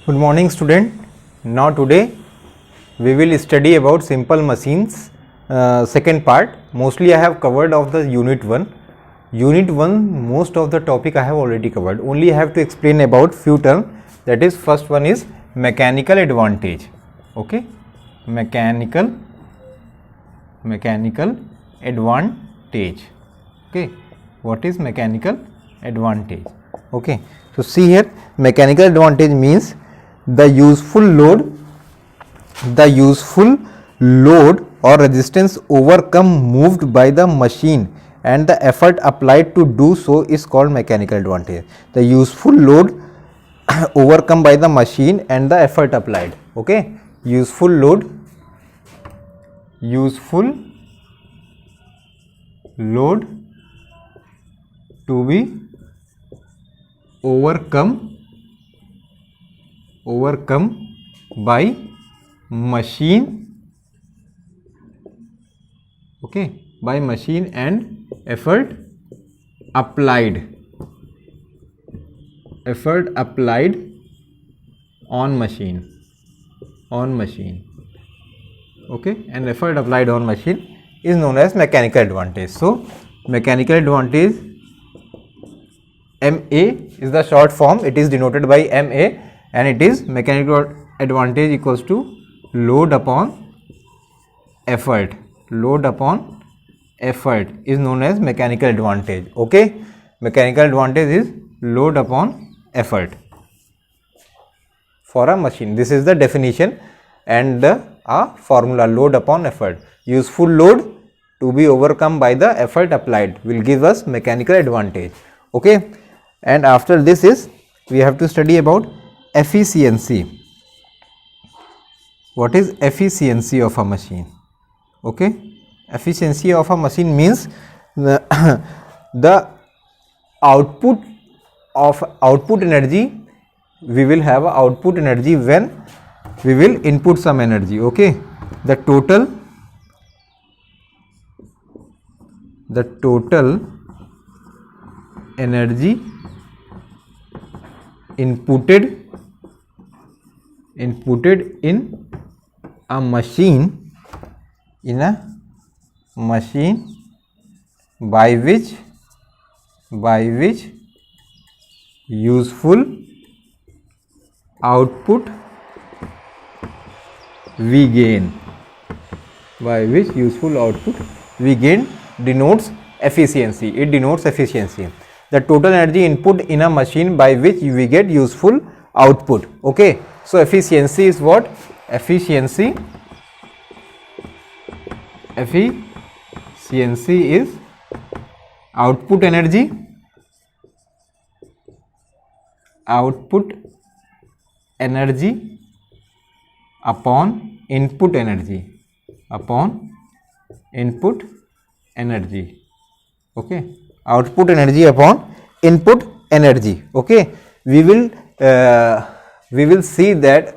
Good morning student. Now today we will study about simple machines second part. Mostly I have covered of the unit 1. Unit 1 most of the topic I have already covered. Only I have to explain about few terms. That is, first one is mechanical advantage. Okay, mechanical advantage. Okay, what is mechanical advantage? Okay, so see here, mechanical advantage means the useful load or resistance overcome moved by the machine and the effort applied to do so is called mechanical advantage. The useful load overcome by the machine and the effort applied. Okay, useful load to be overcome by machine. Okay, by machine and effort applied on machine. Okay, and effort applied on machine is known as mechanical advantage. So mechanical advantage, MA is the short form. It is denoted by MA, and it is mechanical advantage equals to load upon effort. Load upon effort is known as mechanical advantage. Okay, mechanical advantage is load upon effort for a machine. This is the definition and the formula: load upon effort. Useful load to be overcome by the effort applied will give us mechanical advantage. Okay, and after this is we have to study about efficiency. What is efficiency of a machine? Okay, efficiency of a machine means the output energy. We will have output energy when we will input some energy. Okay, the total energy inputted in a machine by which useful output we gain. Denotes efficiency. It denotes efficiency. The total energy input in a machine by which we get useful output. Okay, so efficiency is what? Efficiency is output energy upon input energy. Okay, output energy upon input energy. Okay, we will see that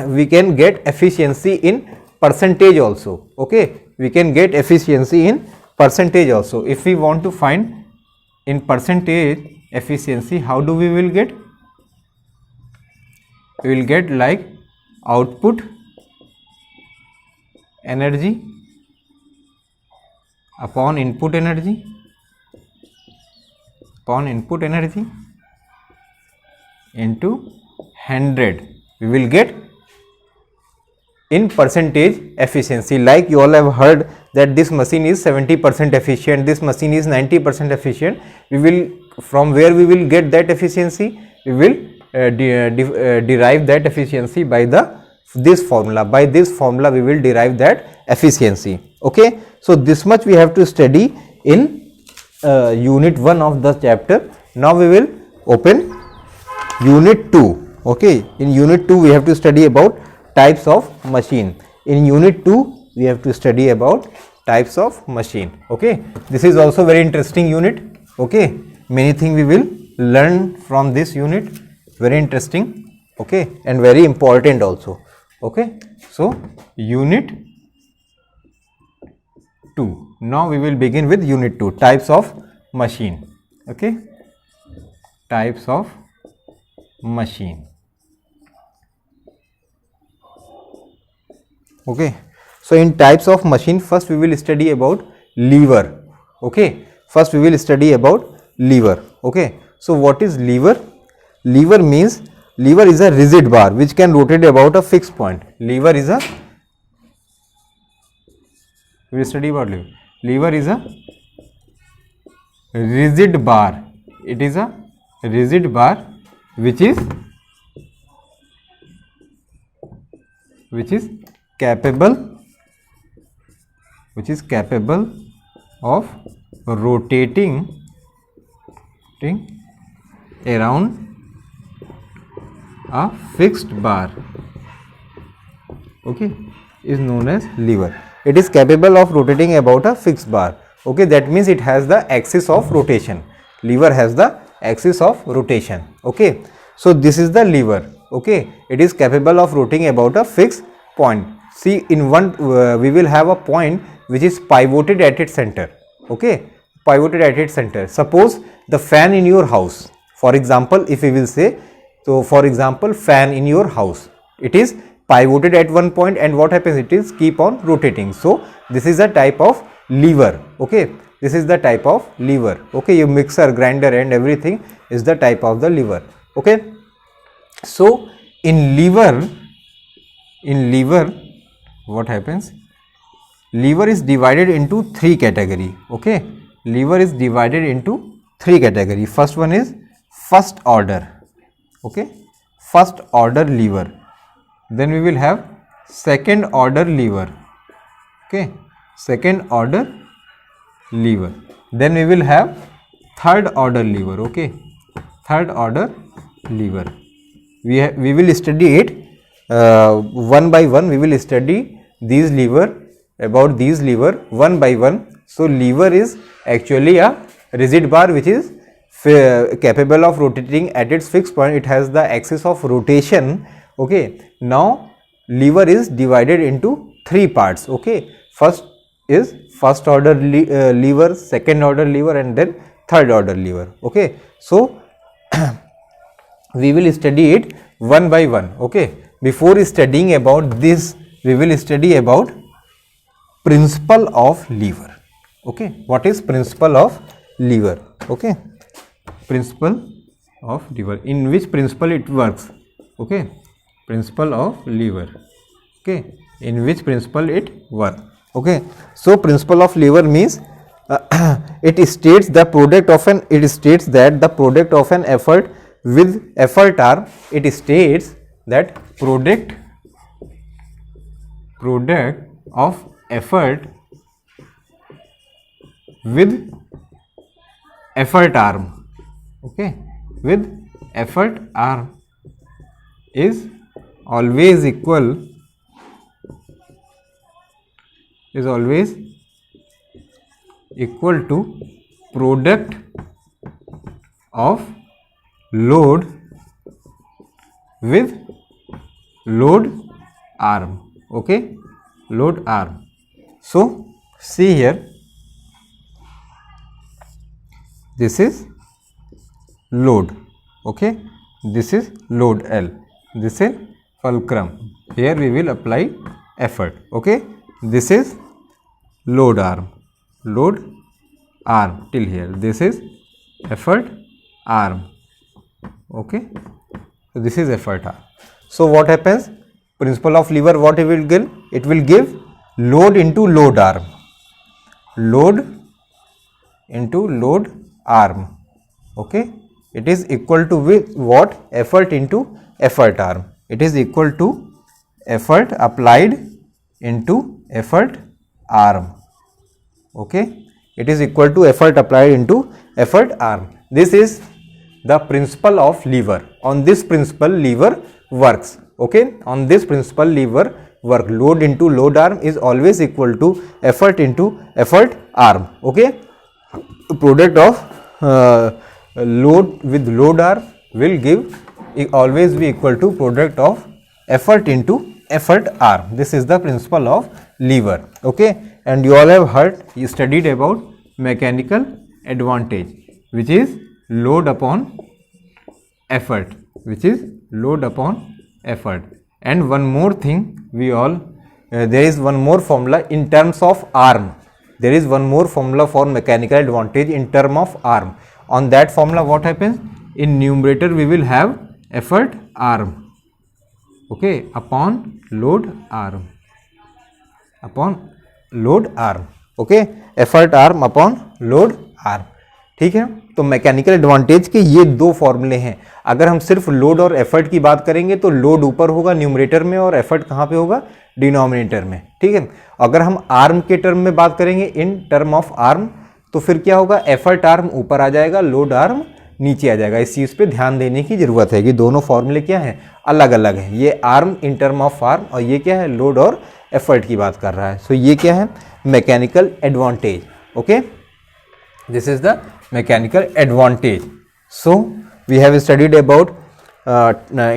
we can get efficiency in percentage also. Okay, we can get efficiency in percentage also. If we want to find in percentage efficiency, how do we will get? We will get like output energy upon input energy into 100. We will get in percentage efficiency. Like you all have heard that this machine is 70% efficient, this machine is 90% efficient. We will, from where we will get that efficiency? We will derive that efficiency by this formula. By this formula we will derive that efficiency. Okay, so this much we have to study in unit 1 of the chapter. Now we will open unit 2. Okay, in unit 2 we have to study about types of machine. In unit 2 we have to study about types of machine. Okay, this is also very interesting unit. Okay, many things we will learn from this unit. Very interesting. Okay, and very important also. Okay, so unit 2. Now we will begin with unit 2, types of machine. Okay, types of machine. Okay, so in types of machine, first we will study about lever. Okay, first we will study about lever. Okay, so what is lever? Lever means, lever is a rigid bar which can rotate about a fixed point. Lever is a, we will study about lever. Lever is a rigid bar. It is a rigid bar which is capable of rotating around a fixed bar. Okay, is known as lever. It is capable of rotating about a fixed bar. Okay, that means it has the axis of rotation. Lever has the axis of rotation. Okay, so this is the lever. Okay, it is capable of rotating about a fixed point. See, in one we will have a point which is pivoted at its center. Okay, pivoted at its center. Suppose the fan in your house, for example, if we will say, so for example, fan in your house, it is pivoted at one point, and what happens, it is keep on rotating. So this is a type of lever. Okay, this is the type of lever. Okay, your mixer, grinder and everything is the type of the lever. Okay, so in lever what happens, lever is divided into three category. Okay, lever is divided into three category. First one is first order. Okay, first order lever. Then we will have second order lever. Okay, second order lever. Then we will have third order lever. Okay, third order lever. We will study it one by one. We will study these lever, about these lever one by one. So lever is actually a rigid bar which is capable of rotating at its fixed point. It has the axis of rotation. Okay, now lever is divided into three parts. Okay, first is first order lever, second order lever and then third order lever. Okay, so we will study it one by one. Okay, before studying about this, we will study about principle of lever. Okay, what is principle of lever? Okay, principle of lever, in which principle it works. Okay, principle of lever. Okay, in which principle it works. Okay, so principle of lever means it states the product of an, it states that the product of an effort with effort arm, it states that product of effort with effort arm. Okay, with effort arm is always equal to product of load with load arm. Okay, load arm. So see here, this is load. Okay, this is load L, this is fulcrum. Here we will apply effort. Okay, this is load arm till here. This is effort arm. Okay, so this is effort arm. So what happens, principle of lever, what it will give? It will give load into load arm, load into load arm. Okay, it is equal to with what? Effort into effort arm. It is equal to effort applied into effort arm. Okay, it is equal to effort applied into effort arm. This is the principle of lever. On this principle lever works. Okay, on this principle lever work. Load into load arm is always equal to effort into effort arm. Okay, product of load with load arm will give always be equal to product of effort into effort arm. This is the principle of lever. Okay, and you all have heard, you studied about mechanical advantage, which is load upon effort, which is load upon effort. And one more thing we all there is one more formula in terms of arm. There is one more formula for mechanical advantage in term of arm. On that formula, what happens? In numerator we will have effort arm, okay, upon load arm, upon load arm, okay, effort arm upon load arm. ठीक है, तो mechanical advantage के ये दो फॉर्मूले हैं. अगर हम सिर्फ लोड और एफर्ट की बात करेंगे तो लोड ऊपर होगा न्यूमरेटर में और एफर्ट कहाँ पे होगा? डिनोमिनेटर में. ठीक है, अगर हम आर्म के टर्म में बात करेंगे, इन टर्म ऑफ आर्म, तो फिर क्या होगा? एफर्ट आर्म ऊपर आ जाएगा, लोड आर्म नीचे आ जाएगा. इस चीज़ पे ध्यान देने की जरूरत है कि दोनों फॉर्मूले क्या हैं? अलग अलग हैं. ये arm in term of arm और ये क्या है? लोड और एफर्ट की बात कर रहा है. सो ये क्या है? Mechanical advantage. Okay, this is the mechanical advantage. So we have studied about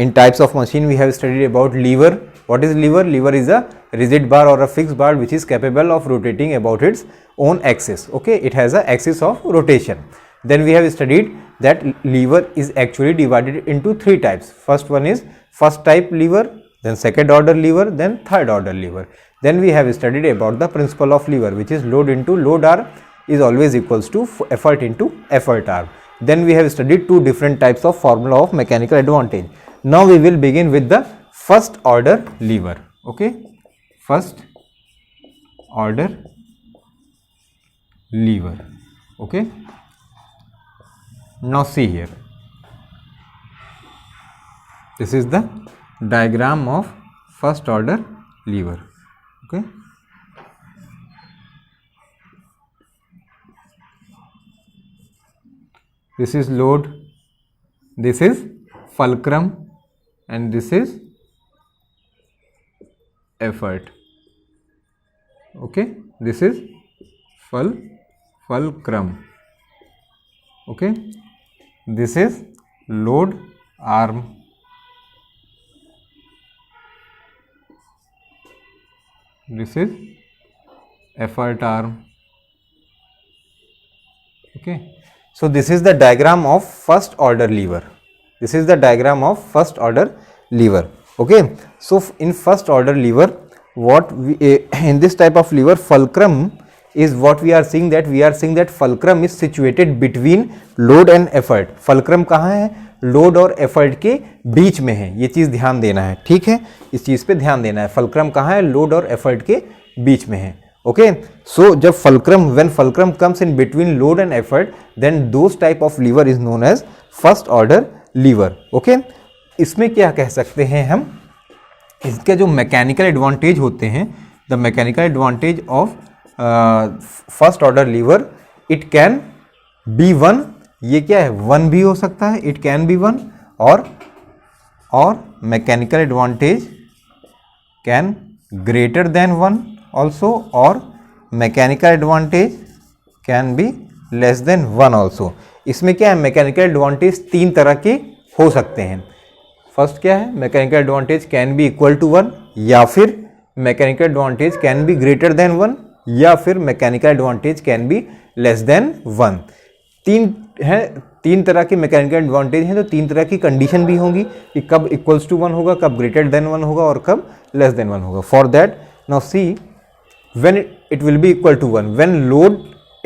in types of machine we have studied about lever. What is lever? Lever is a rigid bar or a fixed bar which is capable of rotating about its own axis. Okay, it has a axis of rotation. Then we have studied that lever is actually divided into three types. First one is first type lever, then second order lever, then third order lever. Then we have studied about the principle of lever, which is load into load arm is always equals to effort into effort arm. Then we have studied two different types of formula of mechanical advantage. Now we will begin with the first order lever. Okay, first order lever. Okay, now see here, this is the diagram of first order lever. Okay, this is load, this is fulcrum, and this is effort. Okay, this is fulcrum. Okay, this is load arm, this is effort arm. Okay, so this is the diagram of first order lever. This is the diagram of first order lever. Okay, so in first order lever, what we in this type of lever, fulcrum is what we are seeing, that we are seeing that fulcrum is situated between load and effort. fulcrum कहाँ है? Load और effort के बीच में है. ये चीज़ ध्यान देना है. ठीक है, इस चीज़ पे ध्यान देना है. fulcrum कहाँ है? लोड और एफर्ट के बीच में है. Okay, so जब fulcrum, when fulcrum comes in between load and effort, then those type of lever is known as first order lever. Okay, इसमें क्या कह सकते हैं हम? इसके जो मैकेनिकल एडवांटेज होते हैं, the mechanical advantage of first order liver, it can be one. ये क्या है? वन भी हो सकता है, इट कैन बी वन, और mechanical advantage can greater than one also, or mechanical advantage can be less than one also. इसमें क्या है? मैकेनिकल एडवांटेज तीन तरह के हो सकते हैं. फर्स्ट क्या है? Mechanical advantage can be equal to one, या फिर mechanical advantage can be greater than one, या फिर mechanical advantage can be less than one. तीन है, तीन तरह के मैकेनिकल एडवांटेज हैं, तो तीन तरह की कंडीशन भी होंगी कि कब इक्वल्स टू वन होगा, कब ग्रेटर देन वन होगा और कब लेस देन वन होगा. For that now see, when it will be equal to 1, when load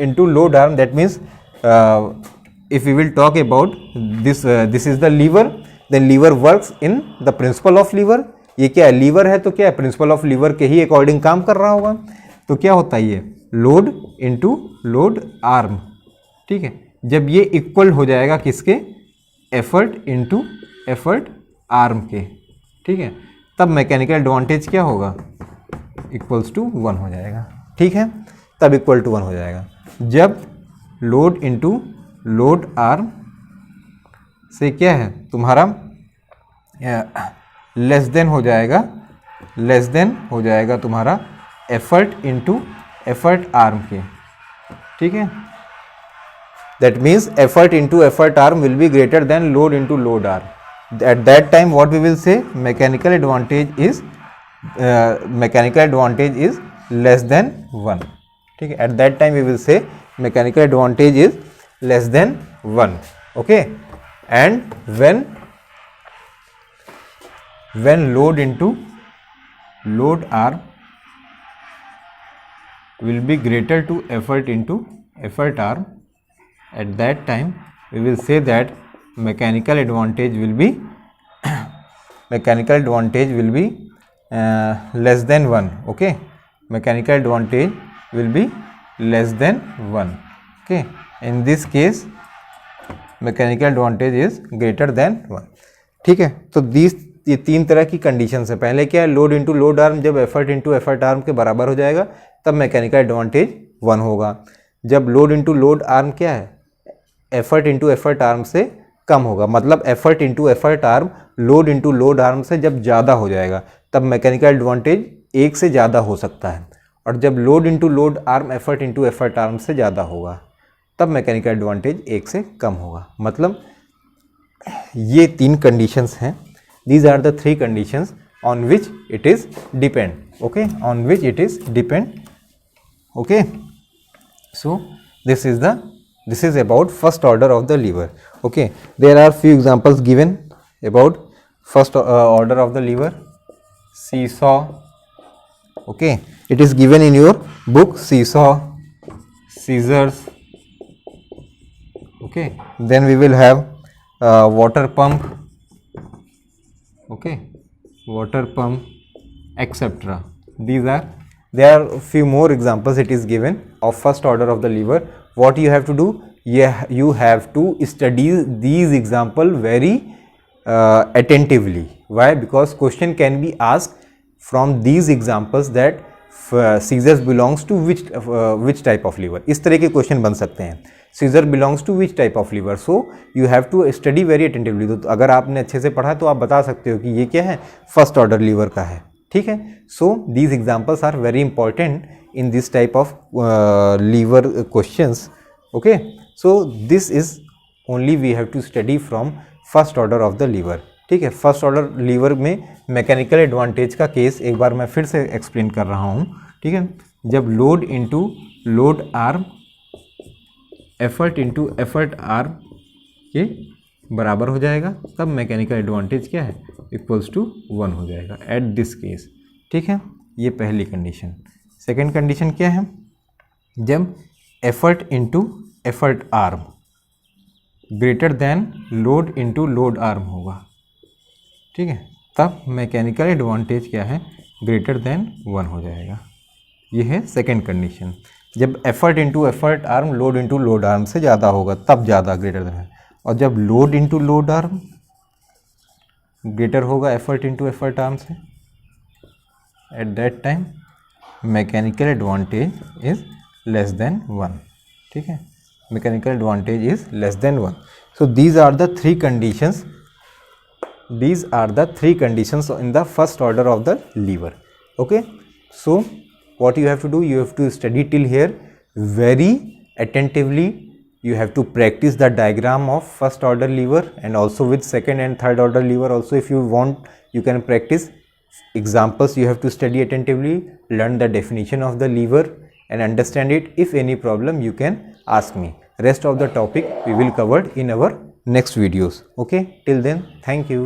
into load arm, that means if we will talk about this, this is the lever, then lever works in the principle of lever. ये क्या है? Liver है तो क्या है? Principle of liver के ही according काम कर रहा होगा. तो क्या होता है? ये लोड इनटू लोड आर्म. ठीक है, जब ये इक्वल हो जाएगा किसके? एफर्ट इनटू एफर्ट आर्म के. ठीक है, तब मैकेनिकल एडवांटेज क्या होगा? इक्वल्स टू वन हो जाएगा. ठीक है, तब इक्वल टू वन हो जाएगा जब लोड इनटू लोड आर्म से क्या है तुम्हारा लेस देन हो जाएगा, लेस देन हो जाएगा तुम्हारा एफर्ट इनटू एफर्ट आर्म के. ठीक है, that means effort into effort arm will be greater than load into load arm. At that time what we will say? Mechanical advantage is mechanical advantage is less than 1. ठीक है, at that time we will say mechanical advantage is less than 1. Okay, and when load into load arm will be greater to effort into effort arm, at that time we will say that mechanical advantage will be less than 1. Okay, mechanical advantage will be less than 1. Okay, in this case mechanical advantage is greater than 1. ठीक है, तो ये तीन तरह की conditions है. पहले क्या है, लोड इंटू लोड आर्म, जब एफर्ट इंटू एफर्ट आर्म के बराबर हो जाएगा तब मैकेनिकल एडवांटेज 1 होगा. जब लोड इंटू लोड आर्म क्या है, एफर्ट इंटू एफर्ट आर्म से कम होगा, मतलब effort into effort arm load into load arm से जब ज़्यादा हो जाएगा तब मैकेनिकल एडवांटेज 1 से ज़्यादा हो सकता है. और जब load into load arm effort into effort arm से ज़्यादा होगा तब मैकेनिकल एडवांटेज 1 से कम होगा. मतलब ये 3 कंडीशंस हैं. These are the 3 conditions on which it is depend. Okay, on which it is depend. Okay, so this is about first order of the lever. Okay, there are few examples given about first order of the lever. Seesaw. Okay, it is given in your book, seesaw, scissors. Okay, then we will have water pump. Okay, water pump, etc. There are few more examples it is given of first order of the lever. What you have to do, you have to study these example very attentively. Why? Because question can be asked from these examples that scissors belongs to which type of lever. इस तरह के question बन सकते हैं. Scissor belongs to which type of lever? So you have to study very attentively. तो अगर आपने अच्छे से पढ़ा तो आप बता सकते हो कि ये क्या है, फर्स्ट ऑर्डर लीवर का है. ठीक है. So these examples are very important in this type of lever questions. Okay. So this is only we have to study from first order of the lever. ठीक है. फर्स्ट ऑर्डर लीवर में mechanical advantage का case एक बार मैं फिर से explain कर रहा हूँ. ठीक है. जब load into load arm effort into effort arm के बराबर हो जाएगा तब मैकेनिकल एडवांटेज क्या है, इक्वल्स टू 1 हो जाएगा एट दिस केस. ठीक है. ये पहली कंडीशन. सेकेंड कंडीशन क्या है, जब effort into effort arm greater than load into load arm होगा. ठीक है. तब मैकेनिकल एडवांटेज क्या है, ग्रेटर देन 1 हो जाएगा. ये है सेकेंड कंडीशन. जब effort into effort arm load into load arm से ज़्यादा होगा तब ज़्यादा ग्रेटर देन है. और जब load into load arm greater होगा एफर्ट इंटू एफर्ट आर्म से, at that time mechanical advantage is less than 1. ठीक है. Mechanical advantage is less than 1. So these are the 3 conditions. These are the 3 conditions in the first order of the lever. Okay. So what you have to do, you have to study till here very attentively. You have to practice the diagram of first order lever and also with second and third order lever also. If you want, you can practice examples. You have to study attentively, learn the definition of the lever and understand it. If any problem, you can ask me. Rest of the topic we will cover in our next videos. Okay, till then, thank you.